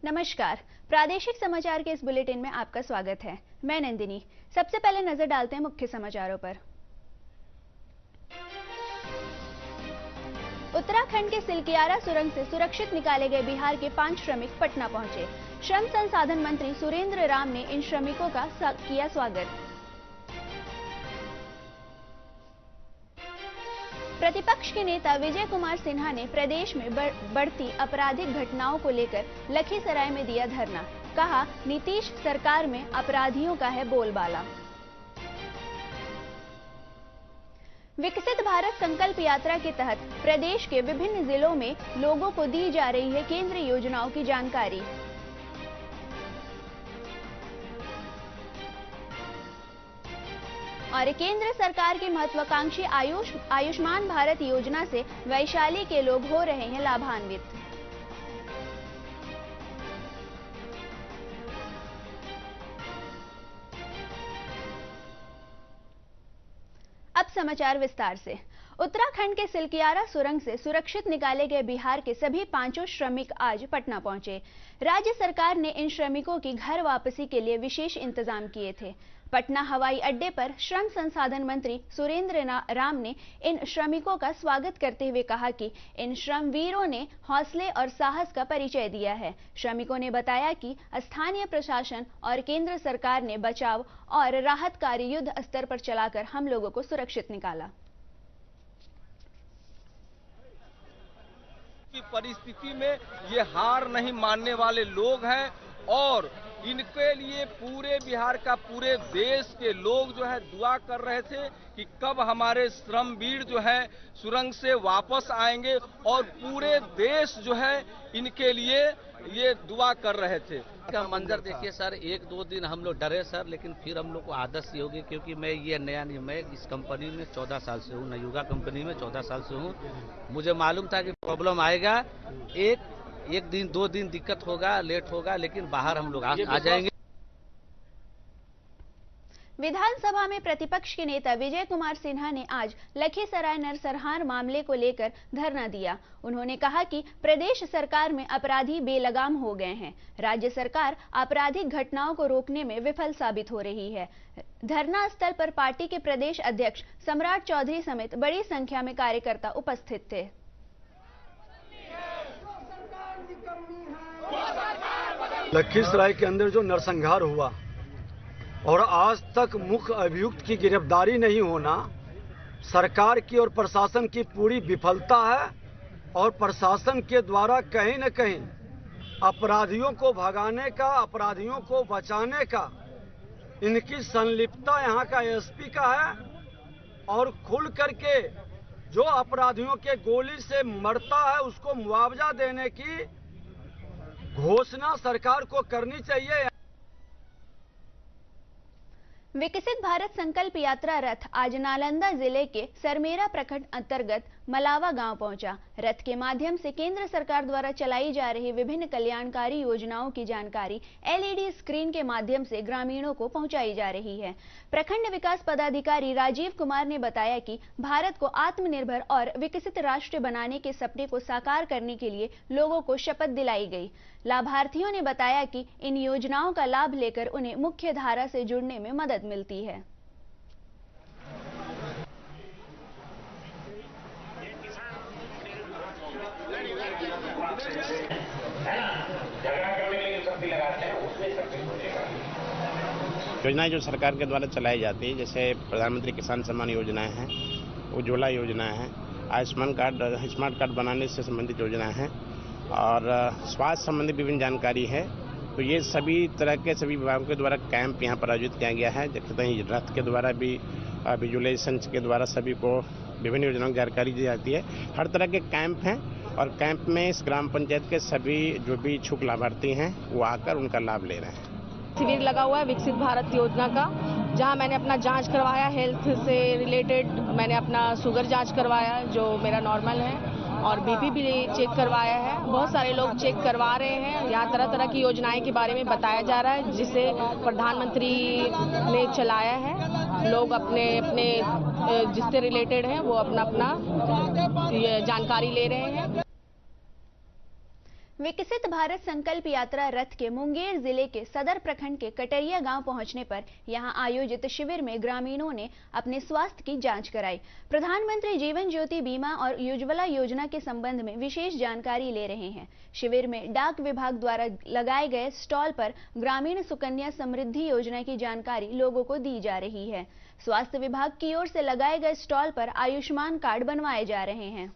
नमस्कार। प्रादेशिक समाचार के इस बुलेटिन में आपका स्वागत है। मैं नंदिनी। सबसे पहले नजर डालते हैं मुख्य समाचारों पर। उत्तराखंड के सिलकियारा सुरंग से सुरक्षित निकाले गए बिहार के 5 श्रमिक पटना पहुंचे। श्रम संसाधन मंत्री सुरेंद्र राम ने इन श्रमिकों का किया स्वागत। प्रतिपक्ष के नेता विजय कुमार सिन्हा ने प्रदेश में बढ़ती आपराधिक घटनाओं को लेकर लखीसराय में दिया धरना। कहा, नीतीश सरकार में अपराधियों का है बोलबाला। विकसित भारत संकल्प यात्रा के तहत प्रदेश के विभिन्न जिलों में लोगों को दी जा रही है केंद्रीय योजनाओं की जानकारी। और केंद्र सरकार की महत्वाकांक्षी आयुष्मान भारत योजना से वैशाली के लोग हो रहे हैं लाभान्वित। अब समाचार विस्तार से। उत्तराखंड के सिलकियारा सुरंग से सुरक्षित निकाले गए बिहार के सभी 5 श्रमिक आज पटना पहुंचे। राज्य सरकार ने इन श्रमिकों की घर वापसी के लिए विशेष इंतजाम किए थे। पटना हवाई अड्डे पर श्रम संसाधन मंत्री सुरेंद्र राम ने इन श्रमिकों का स्वागत करते हुए कहा कि इन श्रमवीरों ने हौसले और साहस का परिचय दिया है। श्रमिकों ने बताया कि स्थानीय प्रशासन और केंद्र सरकार ने बचाव और राहत कार्य युद्ध स्तर पर चलाकर हम लोगों को सुरक्षित निकाला। की परिस्थिति में ये हार नहीं मानने वाले लोग हैं और इनके लिए पूरे बिहार का, पूरे देश के लोग जो है दुआ कर रहे थे कि कब हमारे श्रमवीर जो है सुरंग से वापस आएंगे और पूरे देश जो है इनके लिए ये दुआ कर रहे थे। का मंजर देखिए सर, 1-2 दिन हम लोग डरे सर, लेकिन फिर हम लोग को आदत सी होगी क्योंकि मैं ये नया नहीं, मैं इस कंपनी में 14 साल से हूँ, नयुगा कंपनी में 14 साल से हूँ। मुझे मालूम था कि प्रॉब्लम आएगा, एक दिन 2 दिन दिक्कत होगा, लेट होगा, लेकिन बाहर हम लोग आ जाएंगे। विधानसभा में प्रतिपक्ष के नेता विजय कुमार सिन्हा ने आज लखीसराय नरसंहार मामले को लेकर धरना दिया। उन्होंने कहा कि प्रदेश सरकार में अपराधी बेलगाम हो गए हैं। राज्य सरकार आपराधिक घटनाओं को रोकने में विफल साबित हो रही है। धरना स्थल पर पार्टी के प्रदेश अध्यक्ष सम्राट चौधरी समेत बड़ी संख्या में कार्यकर्ता उपस्थित थे। लखीसराय के अंदर जो नरसंहार हुआ और आज तक मुख्य अभियुक्त की गिरफ्तारी नहीं होना सरकार की और प्रशासन की पूरी विफलता है और प्रशासन के द्वारा कहीं न कहीं अपराधियों को भगाने का, अपराधियों को बचाने का इनकी संलिप्तता यहाँ का एसपी का है और खुल करके जो अपराधियों के गोली से मरता है उसको मुआवजा देने की घोषणा सरकार को करनी चाहिए। विकसित भारत संकल्प यात्रा रथ आज नालंदा जिले के सरमेरा प्रखंड अंतर्गत मलावा गांव पहुंचा। रथ के माध्यम से केंद्र सरकार द्वारा चलाई जा रही विभिन्न कल्याणकारी योजनाओं की जानकारी एलईडी स्क्रीन के माध्यम से ग्रामीणों को पहुंचाई जा रही है। प्रखंड विकास पदाधिकारी राजीव कुमार ने बताया कि भारत को आत्मनिर्भर और विकसित राष्ट्र बनाने के सपने को साकार करने के लिए लोगों को शपथ दिलाई गई। लाभार्थियों ने बताया कि इन योजनाओं का लाभ लेकर उन्हें मुख्य धारा से जुड़ने में मदद मिलती है। योजनाएं जो सरकार के द्वारा चलाई जाती है, जैसे प्रधानमंत्री किसान सम्मान योजनाएं हैं, उज्ज्वला योजना है, आयुष्मान कार्ड, स्मार्ट कार्ड बनाने से संबंधित योजनाएं हैं और स्वास्थ्य संबंधी विभिन्न जानकारी है। तो ये सभी तरह के सभी विभागों के द्वारा कैंप यहाँ पर आयोजित किया गया है। देखते हैं रथ के द्वारा भी विजुअलाइजेशन के द्वारा सभी को विभिन्न योजनाओं की जानकारी दी जाती है। हर तरह के कैंप हैं और कैंप में इस ग्राम पंचायत के सभी जो भी इच्छुक लाभार्थी हैं वो आकर उनका लाभ ले रहे हैं। शिविर लगा हुआ है विकसित भारत योजना का, जहां मैंने अपना जांच करवाया, हेल्थ से रिलेटेड मैंने अपना शुगर जांच करवाया जो मेरा नॉर्मल है और बीपी भी चेक करवाया है। बहुत सारे लोग चेक करवा रहे हैं। यहाँ तरह तरह की योजनाएं के बारे में बताया जा रहा है जिसे प्रधानमंत्री ने चलाया है। लोग अपने अपने जिससे रिलेटेड हैं वो अपना अपना जानकारी ले रहे हैं। विकसित भारत संकल्प यात्रा रथ के मुंगेर जिले के सदर प्रखंड के कटरिया गांव पहुंचने पर यहां आयोजित शिविर में ग्रामीणों ने अपने स्वास्थ्य की जांच कराई। प्रधानमंत्री जीवन ज्योति बीमा और उज्ज्वला योजना के संबंध में विशेष जानकारी ले रहे हैं। शिविर में डाक विभाग द्वारा लगाए गए स्टॉल पर ग्रामीण सुकन्या समृद्धि योजना की जानकारी लोगों को दी जा रही है। स्वास्थ्य विभाग की ओर से लगाए गए स्टॉल पर आयुष्मान कार्ड बनवाए जा रहे हैं।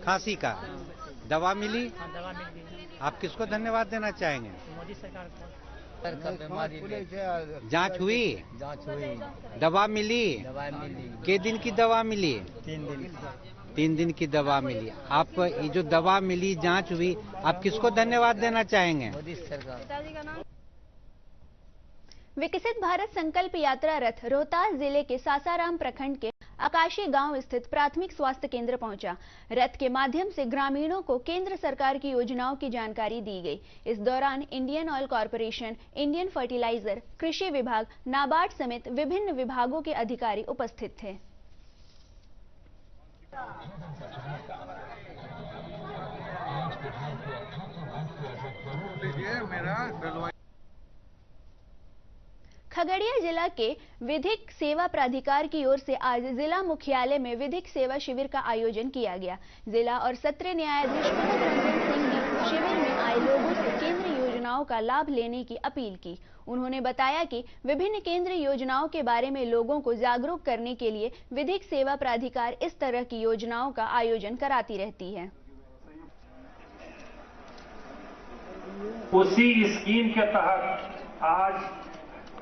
खांसी का दवा मिली। दवा मिल गई। आप किसको धन्यवाद देना चाहेंगे? मोदी सरकार को। जांच हुई? दवा मिली? के दिन की दवा मिली? 3 दिन की दवा मिली। आप ये जो दवा मिली, जांच हुई, आप किसको धन्यवाद देना चाहेंगे? मोदी सरकार। विकसित भारत संकल्प यात्रा रथ रोहतास जिले के सासाराम प्रखंड के आकाशी गांव स्थित प्राथमिक स्वास्थ्य केंद्र पहुंचा। रथ के माध्यम से ग्रामीणों को केंद्र सरकार की योजनाओं की जानकारी दी गई। इस दौरान Indian Oil Corporation, Indian Fertiliser, कृषि विभाग, नाबार्ड समेत विभिन्न विभागों के अधिकारी उपस्थित थे। खगड़िया जिला के विधिक सेवा प्राधिकार की ओर से आज जिला मुख्यालय में विधिक सेवा शिविर का आयोजन किया गया। जिला और सत्र न्यायाधीश कनक रंजन सिंह ने शिविर में आए लोगों से केंद्र योजनाओं का लाभ लेने की अपील की। उन्होंने बताया कि विभिन्न केंद्र योजनाओं के बारे में लोगों को जागरूक करने के लिए विधिक सेवा प्राधिकार इस तरह की योजनाओं का आयोजन कराती रहती है। उसी स्कीम के तहत आज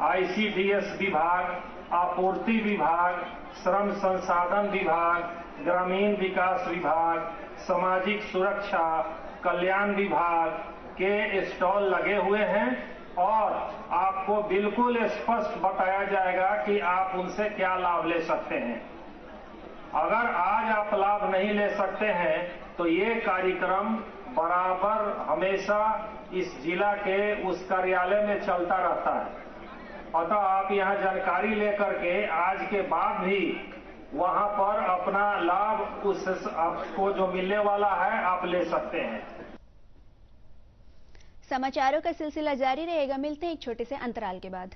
ICDS विभाग, आपूर्ति विभाग, श्रम संसाधन विभाग, ग्रामीण विकास विभाग, सामाजिक सुरक्षा कल्याण विभाग के स्टॉल लगे हुए हैं और आपको बिल्कुल स्पष्ट बताया जाएगा कि आप उनसे क्या लाभ ले सकते हैं। अगर आज आप लाभ नहीं ले सकते हैं तो ये कार्यक्रम बराबर हमेशा इस जिला के उस कार्यालय में चलता रहता है। अतः आप यहां जानकारी लेकर के आज के बाद भी वहां पर अपना लाभ उस आपको जो मिलने वाला है आप ले सकते हैं। समाचारों का सिलसिला जारी रहेगा। मिलते हैं एक छोटे से अंतराल के बाद।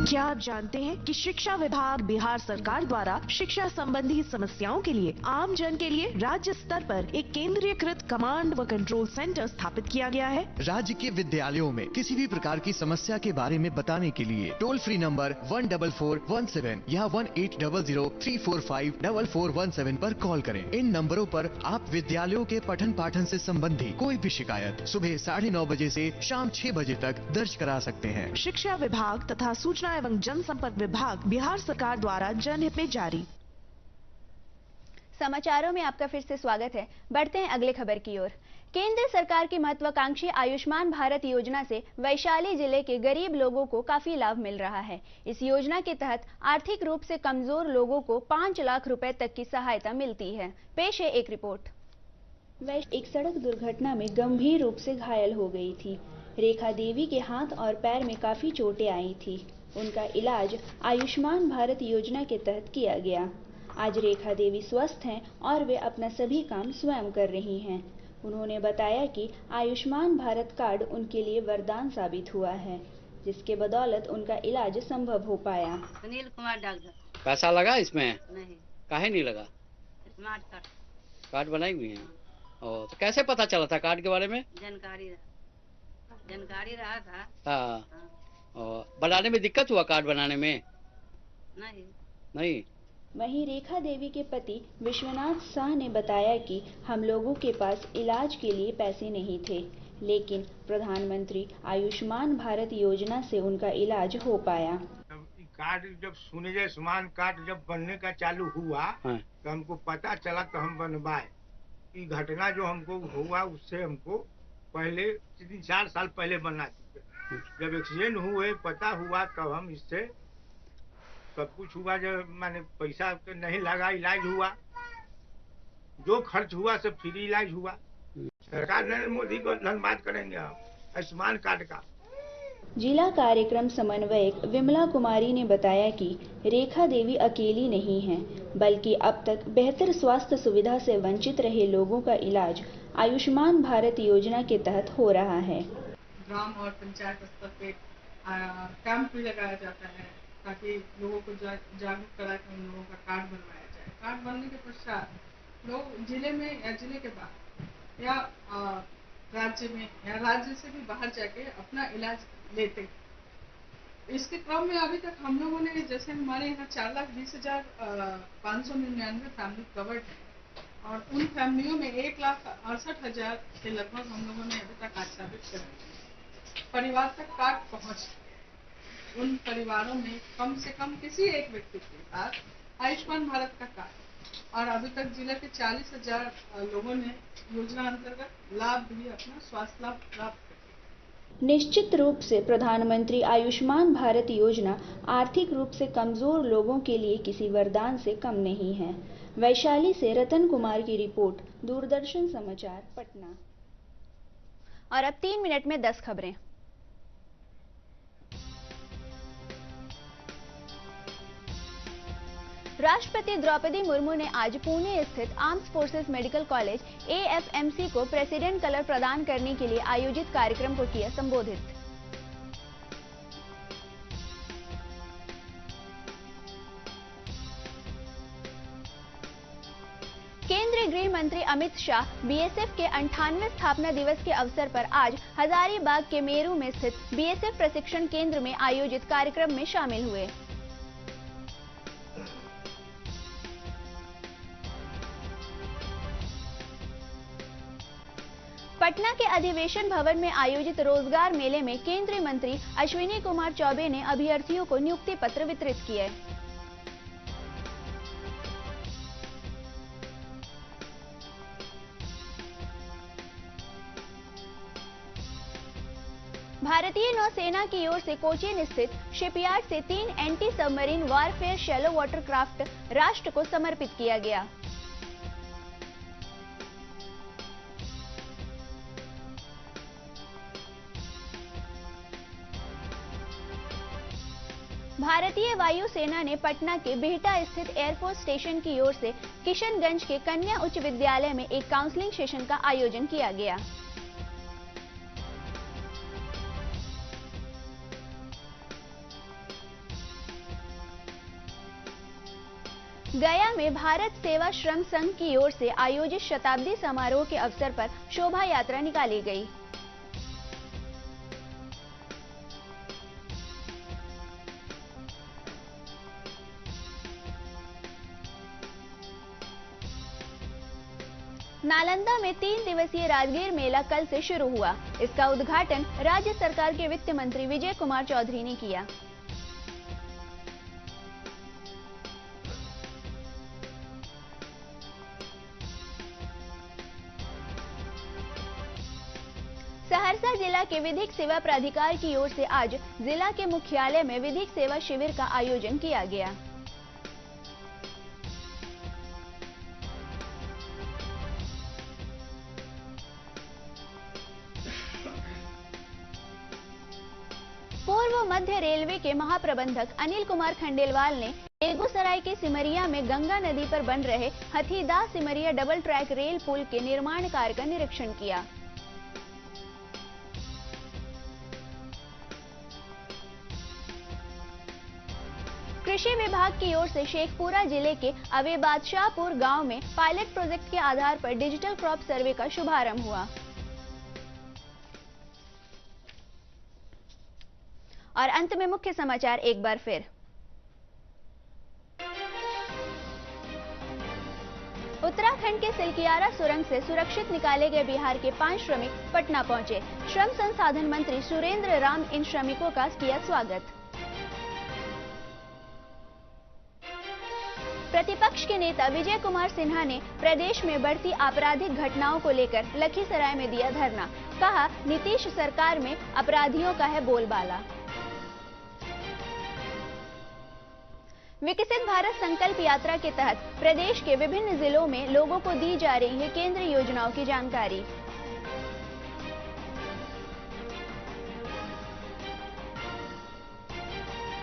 क्या आप जानते हैं कि शिक्षा विभाग बिहार सरकार द्वारा शिक्षा संबंधी समस्याओं के लिए आम जन के लिए राज्य स्तर पर एक केंद्रीयकृत कमांड व कंट्रोल सेंटर स्थापित किया गया है। राज्य के विद्यालयों में किसी भी प्रकार की समस्या के बारे में बताने के लिए टोल फ्री नंबर 14417 या 1800345417 पर कॉल करें। इन नंबरों पर आप विद्यालयों के पठन पाठन से संबंधी कोई भी शिकायत सुबह 9:30 बजे से शाम 6 बजे तक दर्ज करा सकते हैं। शिक्षा विभाग तथा सूचना एवं जनसंपर्क विभाग बिहार सरकार द्वारा जनहित में जारी। समाचारों में आपका फिर से स्वागत है। बढ़ते हैं अगले खबर की ओर। केंद्र सरकार की महत्वाकांक्षी आयुष्मान भारत योजना से वैशाली जिले के गरीब लोगों को काफी लाभ मिल रहा है। इस योजना के तहत आर्थिक रूप से कमजोर लोगों को 5 लाख रुपए तक की सहायता मिलती है। पेश है एक रिपोर्ट। एक सड़क दुर्घटना में गंभीर रूप से घायल हो गई थी। रेखा देवी के हाथ और पैर में काफी चोटें आई थी। उनका इलाज आयुष्मान भारत योजना के तहत किया गया। आज रेखा देवी स्वस्थ हैं और वे अपना सभी काम स्वयं कर रही हैं। उन्होंने बताया कि आयुष्मान भारत कार्ड उनके लिए वरदान साबित हुआ है, जिसके बदौलत उनका इलाज संभव हो पाया। सुनील कुमार डॉक्टर। पैसा लगा इसमें? नहीं। काहे नहीं लगा? स्मार्ट कार्ड बनाई हुई है। और तो कैसे पता चला था कार्ड के बारे में? जानकारी रहा था। हाँ। और बनाने में दिक्कत हुआ? कार्ड बनाने में नहीं। वहीं रेखा देवी के पति विश्वनाथ शाह ने बताया कि हम लोगों के पास इलाज के लिए पैसे नहीं थे, लेकिन प्रधानमंत्री आयुष्मान भारत योजना से उनका इलाज हो पाया। कार्ड जब सुने आयुष्मान कार्ड जब बनने का चालू हुआ तो हमको पता चला तो हम बनवाए। ये घटना जो हमको हुआ उससे हमको पहले 3-4 साल पहले बनना चाहिए। जब एक्सीडेंट हुए पता हुआ तब हम इससे सब कुछ हुआ। जब मैंने पैसा तो नहीं लगा, इलाज हुआ जो खर्च हुआ सब फ्री इलाज हुआ। सरकार नरेंद्र मोदी को धन्यवाद करेंगे हम आयुष्मान कार्ड का। जिला कार्यक्रम समन्वयक विमला कुमारी ने बताया कि रेखा देवी अकेली नहीं हैं, बल्कि अब तक बेहतर स्वास्थ्य सुविधा से वंचित रहे लोगों का इलाज आयुष्मान भारत योजना के तहत हो रहा है। ग्राम और पंचायत स्तर पे कैंप भी लगाया जाता है ताकि लोगों को जागरूक करा के उन लोगों का कार्ड बनवाया जाए। कार्ड बनने के पश्चात लोग जिले में या जिले के बाहर या राज्य में या राज्य से भी बाहर जाके अपना इलाज लेते। इसके क्रम में अभी तक हम लोगों ने, जैसे हमारे यहाँ 4,20,599 फैमिली कवर्ड है और उन फैमिलियों में 1,68,000 के लगभग हम लोगों ने अभी तक आच्छादित कर परिवार तक कार्ड पहुँच। उन परिवारों में कम से कम किसी एक व्यक्ति के पास आयुष्मान भारत का कार्ड, और अभी तक जिले के 40,000 लोगों ने योजना अंतर्गत लाभ भी अपना स्वास्थ्य लाभ प्राप्त किया। निश्चित रूप से प्रधानमंत्री आयुष्मान भारत योजना आर्थिक रूप से कमजोर लोगों के लिए किसी वरदान से कम नहीं है। वैशाली से रतन कुमार की रिपोर्ट, दूरदर्शन समाचार, पटना। और अब 3 मिनट में 10 खबरें। राष्ट्रपति द्रौपदी मुर्मू ने आज पुणे स्थित armed forces medical college AFMC को प्रेसिडेंट कलर प्रदान करने के लिए आयोजित कार्यक्रम को किया संबोधित। केंद्रीय गृह मंत्री अमित शाह BSF के 98वें स्थापना दिवस के अवसर पर आज हजारीबाग के मेरू में स्थित BSF प्रशिक्षण केंद्र में आयोजित कार्यक्रम में शामिल हुए। पटना के अधिवेशन भवन में आयोजित रोजगार मेले में केंद्रीय मंत्री अश्विनी कुमार चौबे ने अभ्यर्थियों को नियुक्ति पत्र वितरित किए। भारतीय नौसेना की ओर से कोचीन स्थित शिपयार्ड से 3 anti submarine warfare shallow watercraft राष्ट्र को समर्पित किया गया। भारतीय वायुसेना ने पटना के बिहटा स्थित एयरफोर्स स्टेशन की ओर से किशनगंज के कन्या उच्च विद्यालय में एक काउंसलिंग सेशन का आयोजन किया गया। गया में भारत सेवा श्रम संघ की ओर से आयोजित शताब्दी समारोह के अवसर पर शोभा यात्रा निकाली गई। नालंदा में 3 दिवसीय राजगीर मेला कल से शुरू हुआ। इसका उद्घाटन राज्य सरकार के वित्त मंत्री विजय कुमार चौधरी ने किया। सहरसा जिला के विधिक सेवा प्राधिकार की ओर से आज जिला के मुख्यालय में विधिक सेवा शिविर का आयोजन किया गया। पूर्व मध्य रेलवे के महाप्रबंधक अनिल कुमार खंडेलवाल ने बेगूसराय के सिमरिया में गंगा नदी पर बन रहे हथीदाह सिमरिया डबल ट्रैक रेल पुल के निर्माण कार्य का निरीक्षण किया। कृषि विभाग की ओर से शेखपुरा जिले के अवे बादशाहपुर गांव में पायलट प्रोजेक्ट के आधार पर डिजिटल क्रॉप सर्वे का शुभारंभ हुआ। और अंत में मुख्य समाचार एक बार फिर। उत्तराखंड के सिलकियारा सुरंग से सुरक्षित निकाले गए बिहार के 5 श्रमिक पटना पहुंचे। श्रम संसाधन मंत्री सुरेंद्र राम इन श्रमिकों का किया स्वागत। प्रतिपक्ष के नेता विजय कुमार सिन्हा ने प्रदेश में बढ़ती आपराधिक घटनाओं को लेकर लखीसराय में दिया धरना। कहा, नीतीश सरकार में अपराधियों का है बोलबाला। विकसित भारत संकल्प यात्रा के तहत प्रदेश के विभिन्न जिलों में लोगों को दी जा रही है केंद्रीय योजनाओं की जानकारी।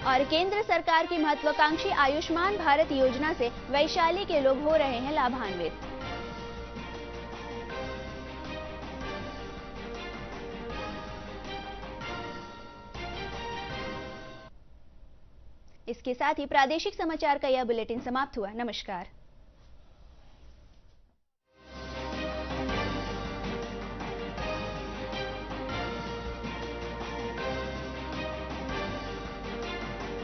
और केंद्र सरकार की महत्वाकांक्षी आयुष्मान भारत योजना से वैशाली के लोग हो रहे हैं लाभान्वित। इसके साथ ही प्रादेशिक समाचार का यह बुलेटिन समाप्त हुआ। नमस्कार।